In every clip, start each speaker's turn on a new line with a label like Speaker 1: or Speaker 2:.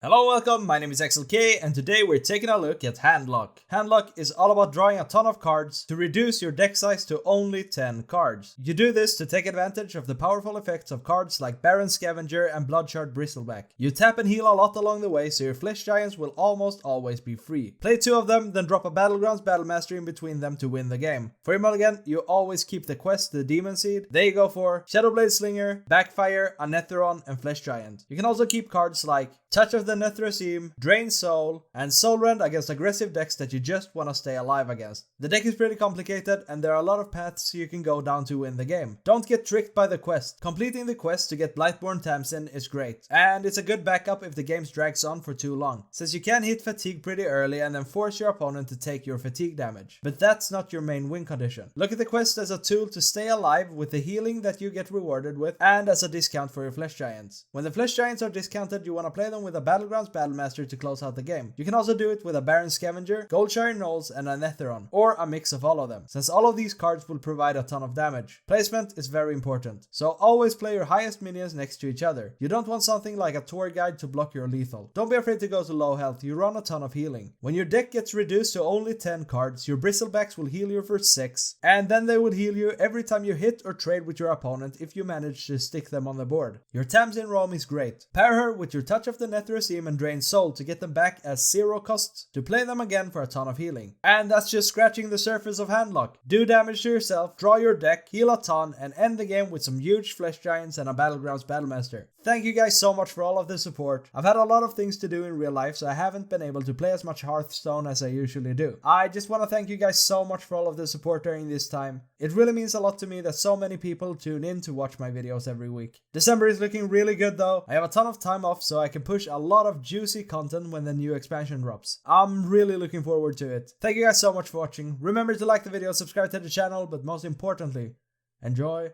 Speaker 1: Hello, welcome, my name is XLK and today we're taking a look at Handlock. Handlock is all about drawing a ton of cards to reduce your deck size to only 10 cards. You do this to take advantage of the powerful effects of cards like Baron Scavenger and Bloodshard Bristleback. You tap and heal a lot along the way, so your Flesh Giants will almost always be free. Play 2 of them, then drop a Battlegrounds Battlemaster in between them to win the game. For your mulligan, you always keep the quest, the Demon Seed. There you go for Shadowblade Slinger, Backfire, a Netheron, and Flesh Giant. You can also keep cards like Touch of the Nethrosym, Drain Soul, and Soul Rend against aggressive decks that you just want to stay alive against. The deck is pretty complicated and there are a lot of paths you can go down to win the game. Don't get tricked by the quest. Completing the quest to get Blightborn Tamsin is great, and it's a good backup if the game drags on for too long, since you can hit fatigue pretty early and then force your opponent to take your fatigue damage. But that's not your main win condition. Look at the quest as a tool to stay alive with the healing that you get rewarded with, and as a discount for your Flesh Giants. When the Flesh Giants are discounted, you want to play them with a Battlegrounds Battlemaster to close out the game. You can also do it with a Baron Scavenger, Goldshire Knolls, and a Netheron, or a mix of all of them, since all of these cards will provide a ton of damage. Placement is very important, so always play your highest minions next to each other. You don't want something like a tour guide to block your lethal. Don't be afraid to go to low health, you run a ton of healing. When your deck gets reduced to only 10 cards, your Bristlebacks will heal you for 6, and then they will heal you every time you hit or trade with your opponent if you manage to stick them on the board. Your Tamsin Roam is great. Pair her with your Touch of the Nethrosym and Drain Soul to get them back as 0 costs to play them again for a ton of healing. And that's just scratching the surface of Handlock. Do damage to yourself, draw your deck, heal a ton, and end the game with some huge Flesh Giants and a Battlegrounds Battlemaster. Thank you guys so much for all of the support. I've had a lot of things to do in real life, so I haven't been able to play as much Hearthstone as I usually do. I just want to thank you guys so much for all of the support during this time. It really means a lot to me that so many people tune in to watch my videos every week. December is looking really good though. I have a ton of time off, so I can push a lot of juicy content when the new expansion drops. I'm really looking forward to it. Thank you guys so much for watching. Remember to like the video, subscribe to the channel, but most importantly, enjoy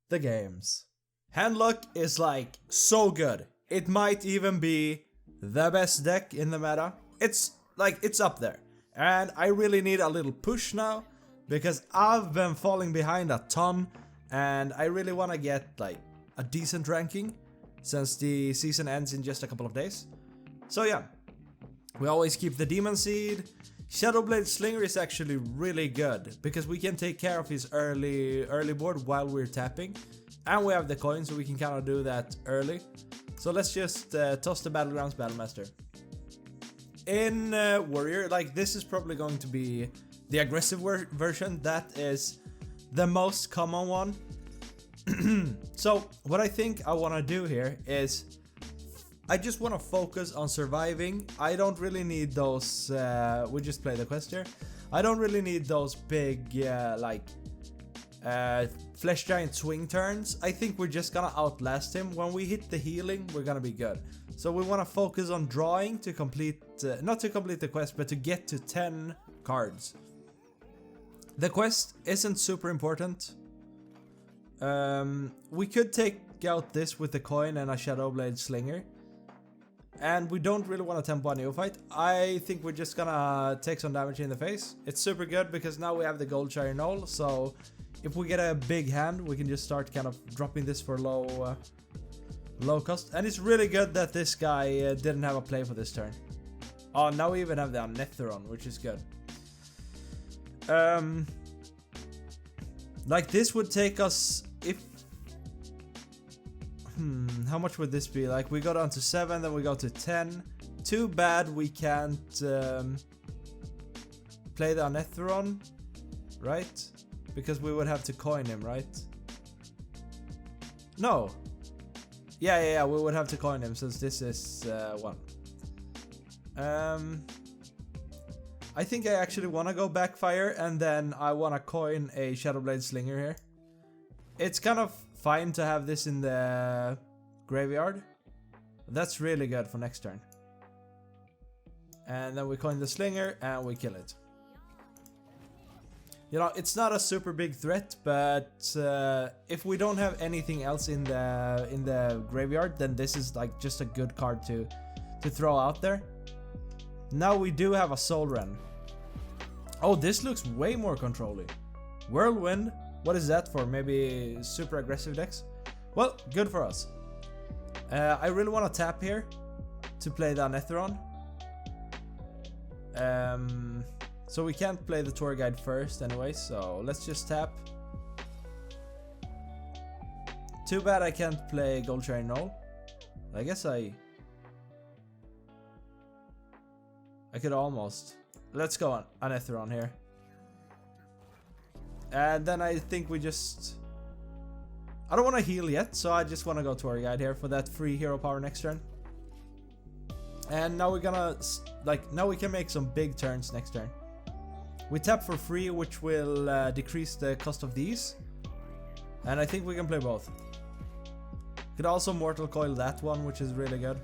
Speaker 1: the games. Handlock is like so good. It might even be the best deck in the meta. It's up there. And I really need a little push now because I've been falling behind a ton and I really want to get like a decent ranking since the season ends in just a couple of days. So yeah, we always keep the Demon Seed. Shadowblade Slinger is actually really good because we can take care of his early board while we're tapping. And we have the coin, so we can kind of do that early. So let's just toss the Battlegrounds Battlemaster. In Warrior, like this is probably going to be the aggressive version. That is the most common one. So what I think I want to do here is I just want to focus on surviving. I don't really need those, we just play the quest here. I don't really need those big Flesh Giant swing turns. I think we're just gonna outlast him. When we hit the healing, we're gonna be good. So we want to focus on drawing to complete, not to complete the quest, but to get to 10 cards. The quest isn't super important. We could take out this with the coin and a Shadowblade Slinger. And we don't really want to tempo a neophyte. I think we're just gonna take some damage in the face. It's super good because now we have the Goldshire Knoll, so if we get a big hand, we can just start kind of dropping this for low cost. And it's really good that this guy didn't have a play for this turn. Oh, now we even have the Netheron, which is good. Like this would take us, if... how much would this be? Like we go down to 7, then we go to 10. Too bad we can't play the Netheron, right? Because we would have to coin him, right? No. Yeah, we would have to coin him since this is 1. I think I actually want to go Backfire and then I want to coin a Shadowblade Slinger here. It's kind of fine to have this in the graveyard. That's really good for next turn. And then we coin the Slinger and we kill it. You know, it's not a super big threat, but if we don't have anything else in the graveyard, then this is like just a good card to throw out there. Now we do have a Soul Rend. Oh, this looks way more controlling. Whirlwind, what is that for? Maybe super aggressive decks? Well, good for us. I really want to tap here to play the Anetheron. So we can't play the tour guide first anyway, so let's just tap. Too bad I can't play Gold Sharing Knoll. I guess I could almost. Let's go on Anetheron here. And then I think we just... I don't want to heal yet, so I just want to go tour guide here for that free hero power next turn. And now we're gonna, now we can make some big turns next turn. We tap for free, which will decrease the cost of these. And I think we can play both. Could also Mortal Coil that one, which is really good.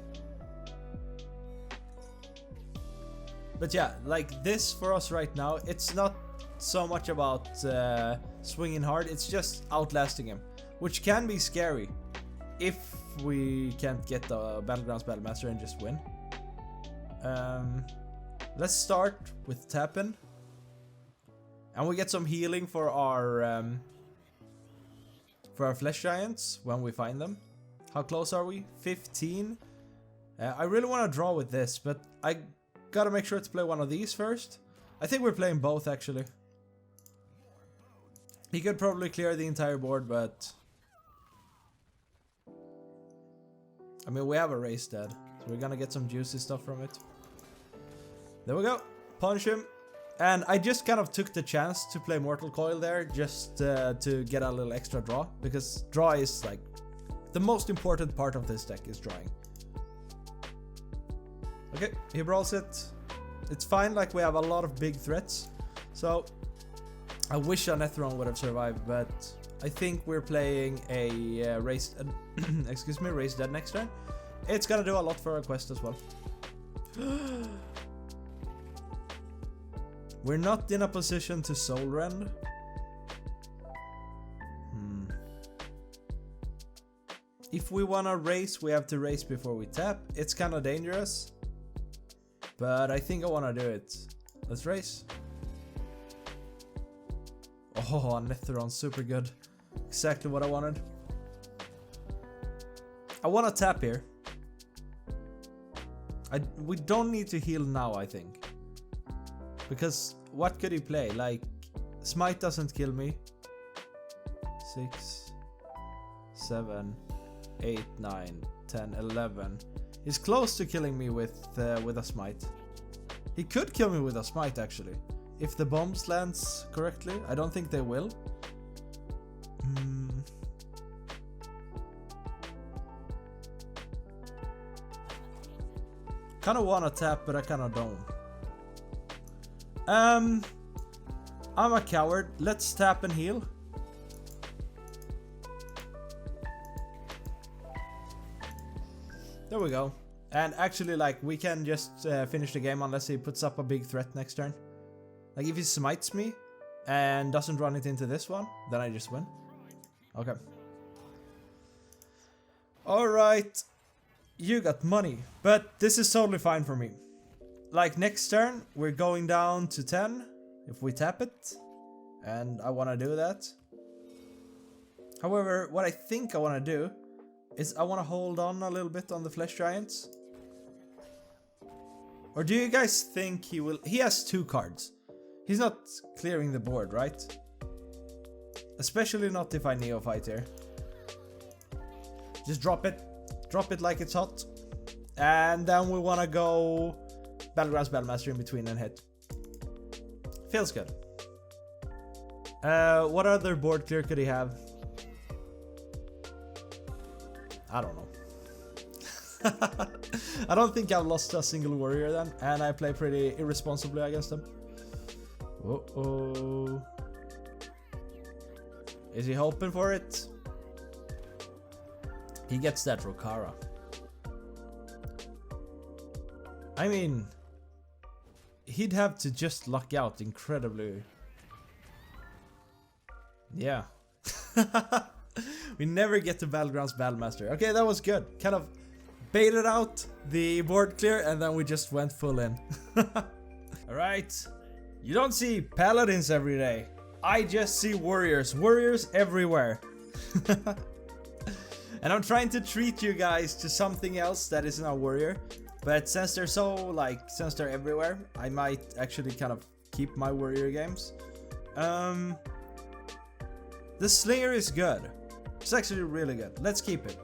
Speaker 1: But yeah, like this for us right now, it's not so much about swinging hard, it's just outlasting him. Which can be scary if we can't get the Battlegrounds Battlemaster and just win. Let's start with tapping. And we get some healing for our Flesh Giants when we find them. How close are we? 15. I really want to draw with this, but I gotta make sure to play one of these first. I think we're playing both actually. He could probably clear the entire board, but I mean, we have a Race Dead, so we're gonna get some juicy stuff from it. There we go. Punch him. And I just kind of took the chance to play Mortal Coil there, just to get a little extra draw, because draw is like the most important part of this deck is drawing. Okay, he brawls it. It's fine, like we have a lot of big threats. So I wish Anetheron would have survived, but I think we're playing a Race Dead next turn. It's gonna do a lot for our quest as well. We're not in a position to Soul Rend. If we wanna race, we have to race before we tap. It's kinda dangerous, but I think I wanna do it. Let's race. Oh, Anetheron's super good. Exactly what I wanted. I wanna tap here. We don't need to heal now, I think. Because what could he play? Like, Smite doesn't kill me. 6, 7, 8, 9, 10, 11. He's close to killing me with a Smite. He could kill me with a Smite actually. If the bombs lands correctly. I don't think they will. Kinda wanna tap, but I kinda don't. I'm a coward. Let's tap and heal. There we go. And actually, like, we can just finish the game unless he puts up a big threat next turn. Like, if he smites me and doesn't run it into this one, then I just win. Okay. Alright. You got money. But this is totally fine for me. Like, next turn, we're going down to 10 if we tap it. And I want to do that. However, what I think I want to do is I want to hold on a little bit on the Flesh Giants. Or do you guys think he will? He has 2 cards. He's not clearing the board, right? Especially not if I Neophyte here. Just drop it. Drop it like it's hot. And then we want to go Battlegrounds Battlemaster in between and hit. Feels good. What other board clear could he have? I don't know. I don't think I've lost a single warrior then, and I play pretty irresponsibly against them. Uh-oh. Is he hoping for it? He gets that Rokara. I mean, he'd have to just luck out incredibly. Yeah. We never get to Battlegrounds Battlemaster. Okay, that was good. Kind of baited out the board clear and then we just went full in. Alright. You don't see paladins every day. I just see warriors. Warriors everywhere. And I'm trying to treat you guys to something else that isn't a warrior. But since they're so, like, since they're everywhere, I might actually kind of keep my warrior games. The Slinger is good. It's actually really good. Let's keep it.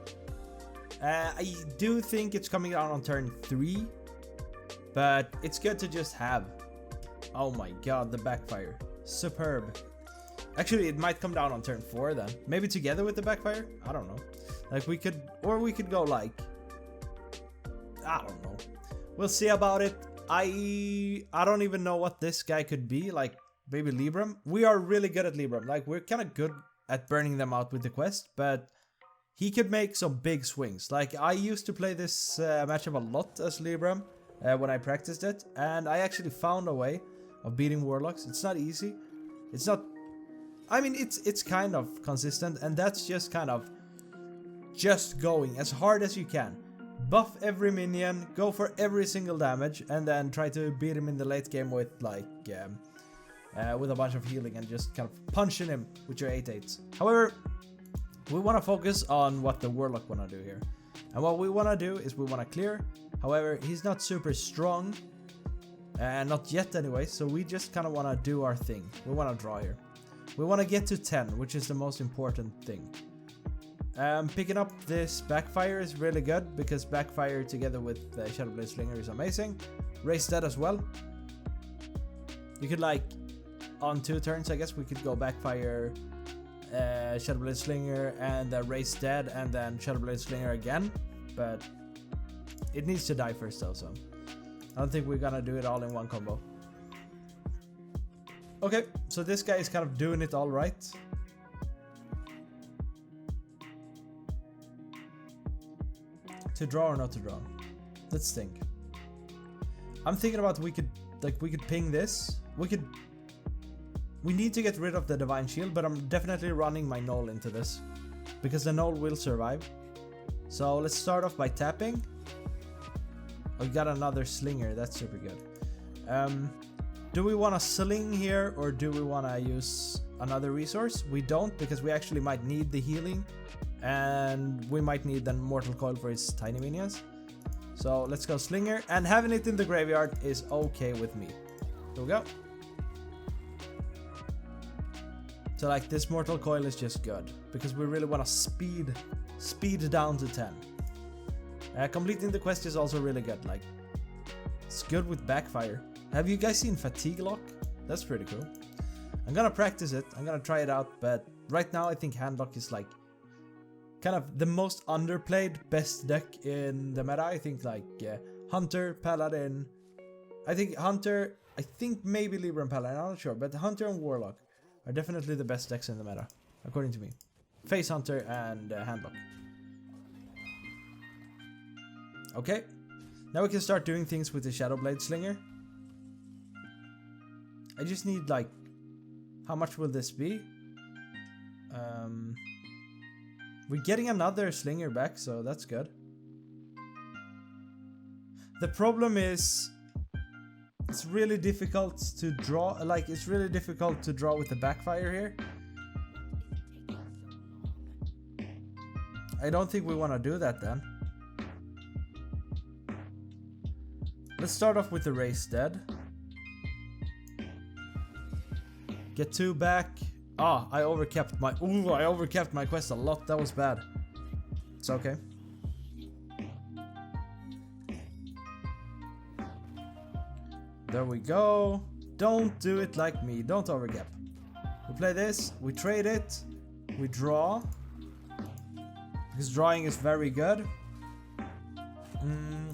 Speaker 1: I do think it's coming down on turn 3, but it's good to just have. Oh my god, the backfire. Superb. Actually, it might come down on turn 4 then. Maybe together with the backfire? I don't know. Like we could, or we could go like, I don't know. We'll see about it. I don't even know what this guy could be, like maybe Libram. We are really good at Libram. Like we're kind of good at burning them out with the quest, but he could make some big swings. Like I used to play this matchup a lot as Libram when I practiced it, and I actually found a way of beating Warlocks. It's not easy. It's not, I mean, it's kind of consistent, and that's just kind of just going as hard as you can. Buff every minion, go for every single damage, and then try to beat him in the late game with like with a bunch of healing and just kind of punching him with your 8/8s. However, we want to focus on what the Warlock want to do here. And what we want to do is we want to clear. However, he's not super strong, not yet anyway, so we just kind of want to do our thing. We want to draw here. We want to get to 10, which is the most important thing. Picking up this backfire is really good, because backfire together with Shadowblade Slinger is amazing. Raise that as well. You could, like, on 2 turns, I guess we could go backfire, Shadowblade Slinger, and raise dead, and then Shadowblade Slinger again. But it needs to die first though, so I don't think we're gonna do it all in one combo. Okay, so this guy is kind of doing it all right. To draw or not to draw? Let's think. I'm thinking about we could ping this. We need to get rid of the Divine Shield, but I'm definitely running my Null into this, because the Null will survive. So let's start off by tapping. We got another Slinger, that's super good. Do we want to sling here, or do we want to use another resource? We don't, because we actually might need the healing, and we might need the Mortal Coil for his tiny minions. So let's go Slinger, and having it in the graveyard is okay with me. Here we go. So like this Mortal Coil is just good, because we really want to speed down to 10. Completing the quest is also really good. Like, it's good with backfire. Have you guys seen Fatigue Lock? That's pretty cool. I'm gonna practice it. I'm gonna try it out. But right now I think Handlock is like kind of the most underplayed best deck in the meta. I think like Hunter, Paladin. I think Hunter. I think maybe Libra and Paladin. I'm not sure, but Hunter and Warlock are definitely the best decks in the meta, according to me. Face Hunter and Handlock. Okay, now we can start doing things with the Shadowblade Slinger. I just need, like, how much will this be? We're getting another Slinger back, so that's good. The problem is, it's really difficult to draw, like, it's really difficult to draw with the backfire here. I don't think we want to do that then. Let's start off with the Raise Dead. Get 2 back. Ah, I overcapped my quest a lot. That was bad. It's okay. There we go. Don't do it like me. Don't overcap. We play this. We trade it. We draw. Because drawing is very good.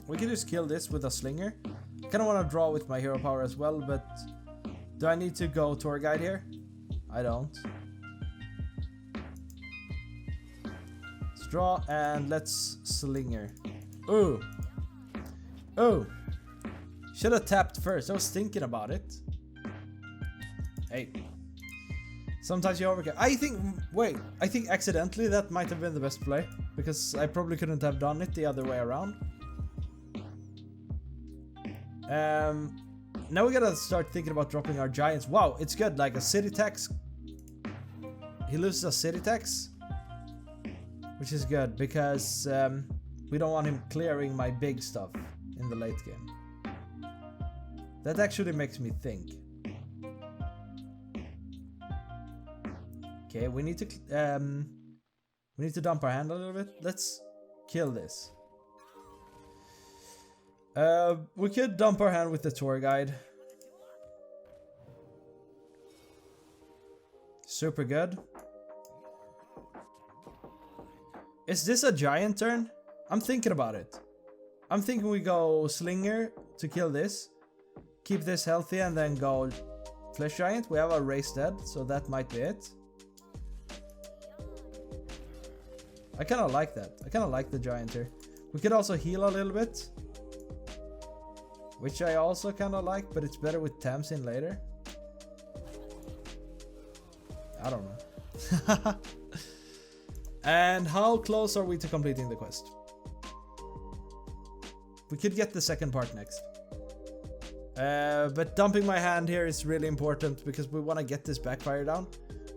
Speaker 1: We can just kill this with a Slinger. I kind of want to draw with my hero power as well, but do I need to go tour guide here? I don't. Let's draw and let's Slinger. Ooh. Oh. Should have tapped first. I was thinking about it. Hey. Sometimes you overkill. I think accidentally that might have been the best play, because I probably couldn't have done it the other way around. Now we gotta start thinking about dropping our giants. Wow, it's good. Like a city tax. He loses a city tax, which is good because we don't want him clearing my big stuff. in the late game? That actually makes me think. Okay, we need to dump our hand a little bit. Let's kill this. We could dump our hand with the tour guide. Super good. Is this a giant turn? I'm thinking about it. I'm thinking we go Slinger to kill this. Keep this healthy and then go Flesh Giant. We have a race dead, so that might be it. I kind of like that. I kind of like the giant here. We could also heal a little bit, which I also kind of like, but it's better with Tamsin later. I don't know. And how close are we to completing the quest? We could get the second part next. But dumping my hand here is really important because we want to get this backfire down.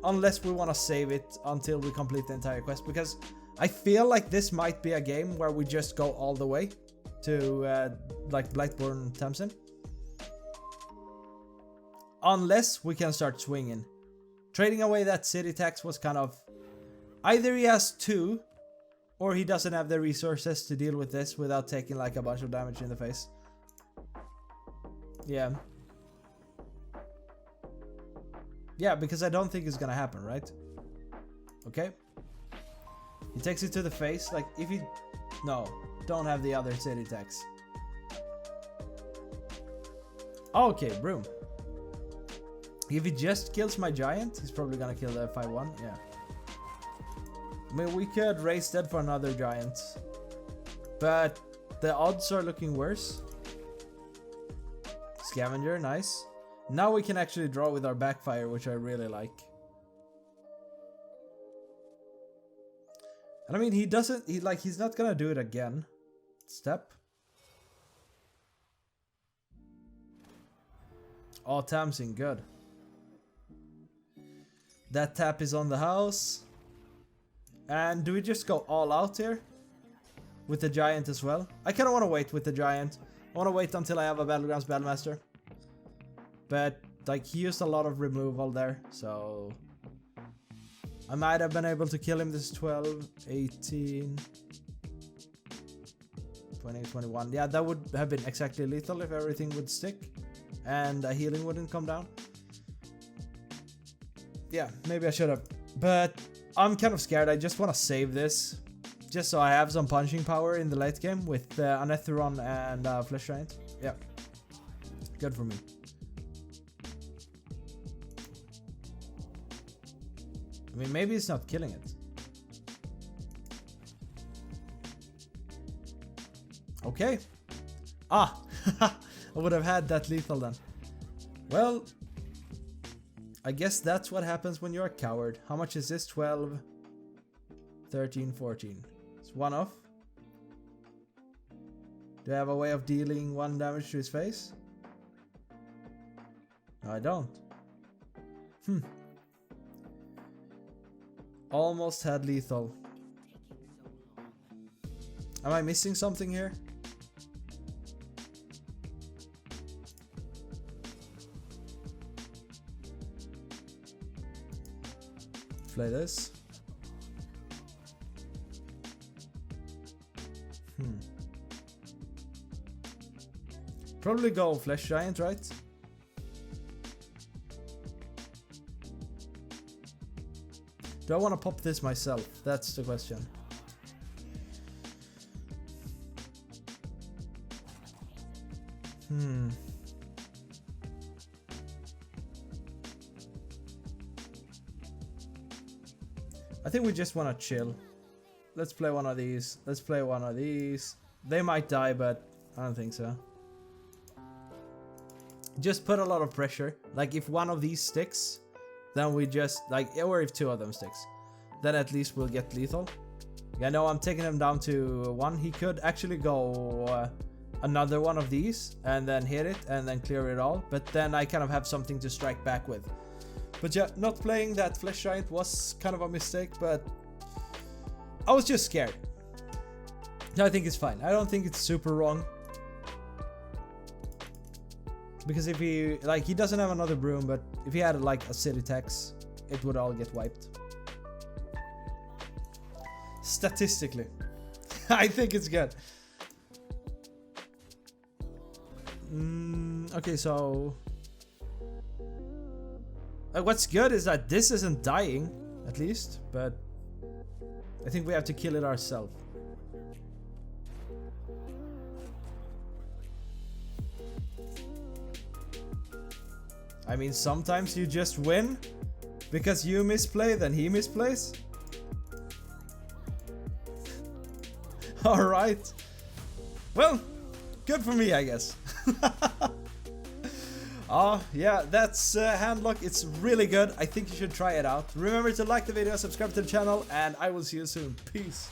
Speaker 1: Unless we want to save it until we complete the entire quest. Because I feel like this might be a game where we just go all the way to like Blightborn Tamsin. Unless we can start swinging. Trading away that city tax was kind of... Either he has two, or he doesn't have the resources to deal with this without taking like a bunch of damage in the face. Yeah. Yeah, because I don't think it's gonna happen, right? Okay. He takes it to the face, like if he... No, don't have the other city tax. Okay, broom. If he just kills my giant, he's probably gonna kill the 5-1, yeah. I mean, we could raise dead for another giant, but the odds are looking worse. Scavenger, nice. Now we can actually draw with our backfire, which I really like. And I mean, he's not gonna do it again. Step. Oh, Tamsin, good. That tap is on the house. And do we just go all out here? With the giant as well? I kind of want to wait with the giant. I want to wait until I have a Battlegrounds Battlemaster. But, like, he used a lot of removal there, so... I might have been able to kill him this 12, 18... 20, 21. Yeah, that would have been exactly lethal if everything would stick. And a healing wouldn't come down. Yeah, maybe I should have. But... I'm kind of scared. I just want to save this. Just so I have some punching power in the late game with Anetheron and Flesh Giant. Yeah. Good for me. I mean, maybe it's not killing it. Okay. Ah! I would have had that lethal then. Well... I guess that's what happens when you're a coward. How much is this? 12, 13, 14. It's one off. Do I have a way of dealing 1 damage to his face? No, I don't. Almost had lethal. Am I missing something here? Play this. Probably go Flesh Giant, right? Do I want to pop this myself? That's the question. I think we just want to chill. Let's play one of these. Let's play one of these. They might die, but I don't think so. Just put a lot of pressure. Like if one of these sticks, then we just like, or if 2 of them sticks, then at least we'll get lethal. I know I'm taking him down to 1. He could actually go another one of these and then hit it and then clear it all. But then I kind of have something to strike back with. But yeah, not playing that Flesh Giant was kind of a mistake, but I was just scared. I think it's fine. I don't think it's super wrong. Because if he, like, he doesn't have another broom, but if he had like a city tax, it would all get wiped. Statistically. I think it's good. Okay, so... what's good is that this isn't dying, at least, but I think we have to kill it ourselves. I mean, sometimes you just win because you misplay, then he misplays. Alright. Well, good for me, I guess. Oh, yeah, that's Handlock. It's really good. I think you should try it out. Remember to like the video, subscribe to the channel, and I will see you soon. Peace.